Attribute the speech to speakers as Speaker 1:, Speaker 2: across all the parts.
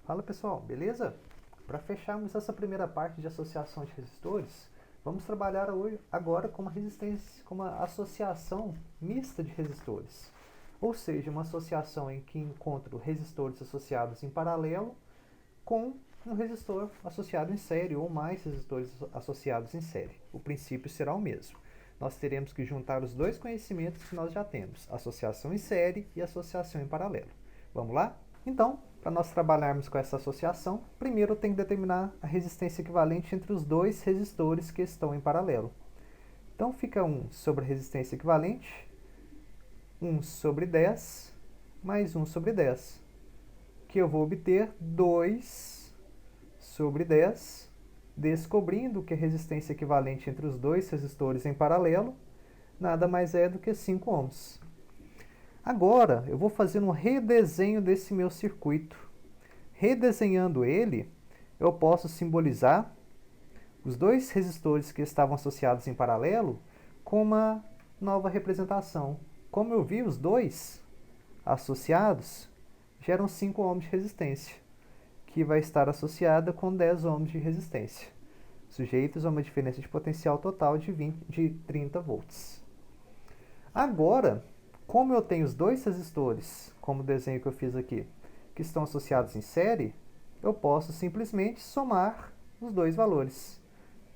Speaker 1: Fala pessoal, beleza? Para fecharmos essa primeira parte de associação de resistores, vamos trabalhar agora com uma resistência, com uma associação mista de resistores. Ou seja, uma associação em que encontro resistores associados em paralelo com um resistor associado em série ou mais resistores associados em série. O princípio será o mesmo. Nós teremos que juntar os dois conhecimentos que nós já temos, associação em série e associação em paralelo. Vamos lá? Então, para nós trabalharmos com essa associação, primeiro eu tenho que determinar a resistência equivalente entre os dois resistores que estão em paralelo. Então fica 1 sobre a resistência equivalente, 1 sobre 10, mais 1 sobre 10, que eu vou obter 2 sobre 10, descobrindo que a resistência equivalente entre os dois resistores em paralelo nada mais é do que 5 ohms. Agora, eu vou fazer um redesenho desse meu circuito. Redesenhando ele, eu posso simbolizar os dois resistores que estavam associados em paralelo com uma nova representação. Como eu vi, os dois associados geram 5 ohms de resistência, que vai estar associada com 10 ohms de resistência, sujeitos a uma diferença de potencial total de 30 volts. Agora, como eu tenho os dois resistores, como o desenho que eu fiz aqui, que estão associados em série, eu posso simplesmente somar os dois valores.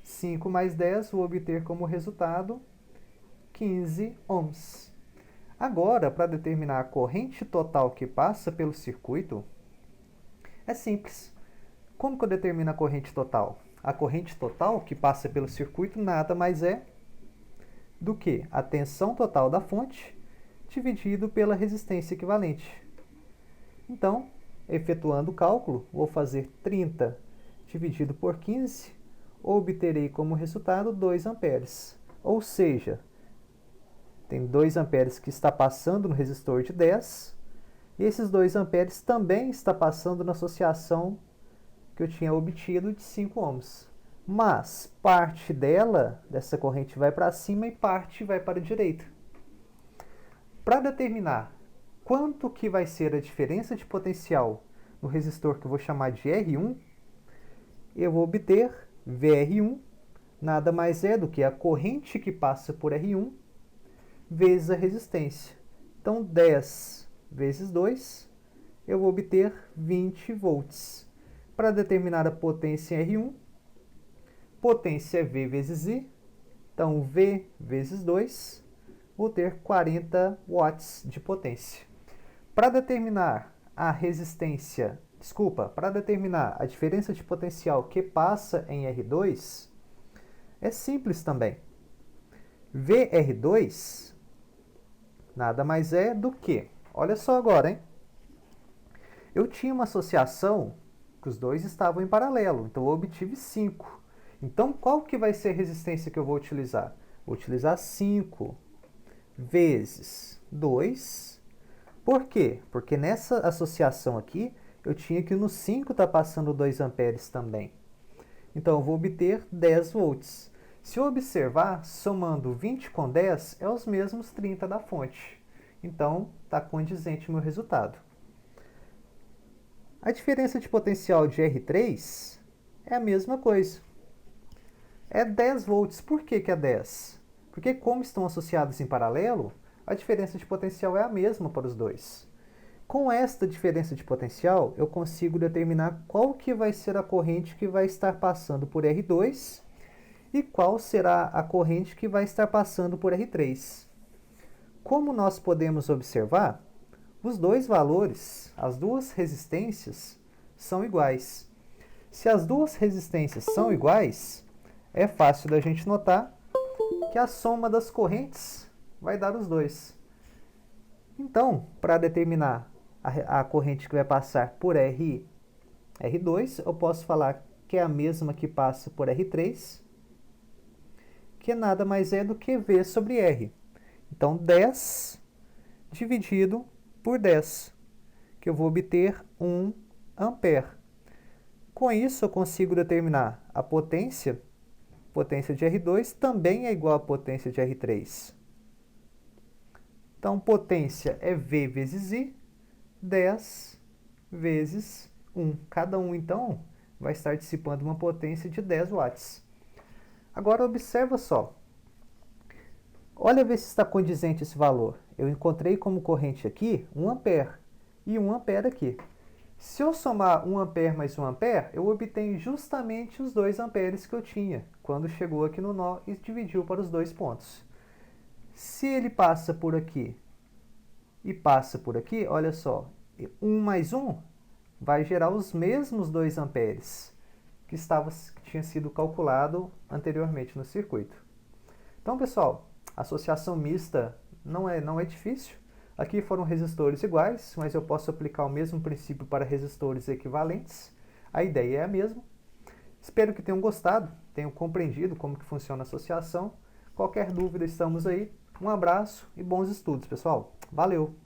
Speaker 1: 5 mais 10 vou obter como resultado 15 ohms. Agora, para determinar a corrente total que passa pelo circuito, é simples. Como que eu determino a corrente total? A corrente total que passa pelo circuito nada mais é do que a tensão total da fonte dividido pela resistência equivalente. Então, efetuando o cálculo, vou fazer 30 dividido por 15, obterei como resultado 2 amperes. Ou seja, tem 2 amperes que está passando no resistor de 10, e esses 2 amperes também está passando na associação que eu tinha obtido de 5 ohms. Mas parte dessa corrente vai para cima e parte vai para a direita. Para determinar quanto que vai ser a diferença de potencial no resistor que eu vou chamar de R1, eu vou obter VR1, nada mais é do que a corrente que passa por R1 vezes a resistência. Então 10 vezes 2, eu vou obter 20 volts. Para determinar a potência em R1, potência é V vezes I, então V vezes 2, vou ter 40 watts de potência. Para determinar a resistência, para determinar a diferença de potencial que passa em R2, é simples também. VR2 nada mais é do que, olha só agora, hein? Eu tinha uma associação que os dois estavam em paralelo, então eu obtive 5. Então, qual que vai ser a resistência que eu vou utilizar? Vou utilizar 5 vezes 2. Por quê? Porque nessa associação aqui, eu tinha que no 5 está passando 2 amperes também. Então, eu vou obter 10 volts. Se eu observar, somando 20 com 10, é os mesmos 30 da fonte. Então, está condizente o meu resultado. A diferença de potencial de R3 é a mesma coisa. É 10 volts. Por que é 10? Porque como estão associados em paralelo, a diferença de potencial é a mesma para os dois. Com esta diferença de potencial, eu consigo determinar qual que vai ser a corrente que vai estar passando por R2 e qual será a corrente que vai estar passando por R3. Como nós podemos observar, os dois valores, as duas resistências, são iguais. Se as duas resistências são iguais, é fácil da gente notar que a soma das correntes vai dar os dois. Então, para determinar a corrente que vai passar por R2, eu posso falar que é a mesma que passa por R3, que nada mais é do que V sobre R. Então, 10 dividido por 10, que eu vou obter 1 ampere. Com isso, eu consigo determinar a potência de R2 também é igual à potência de R3. Então, potência é V vezes I, 10 vezes 1. Cada um, então, vai estar dissipando uma potência de 10 watts. Agora, observa só. Olha ver se está condizente esse valor. Eu encontrei como corrente aqui 1 ampere e 1 ampere aqui. Se eu somar 1 ampere mais 1 ampere, eu obtenho justamente os 2 amperes que eu tinha quando chegou aqui no nó e dividiu para os dois pontos. Se ele passa por aqui e passa por aqui, olha só, 1 mais 1 vai gerar os mesmos 2 amperes que tinha sido calculado anteriormente no circuito. Então, pessoal, associação mista não é difícil. Aqui foram resistores iguais, mas eu posso aplicar o mesmo princípio para resistores equivalentes. A ideia é a mesma. Espero que tenham gostado, tenham compreendido como que funciona a associação. Qualquer dúvida, estamos aí. Um abraço e bons estudos, pessoal. Valeu!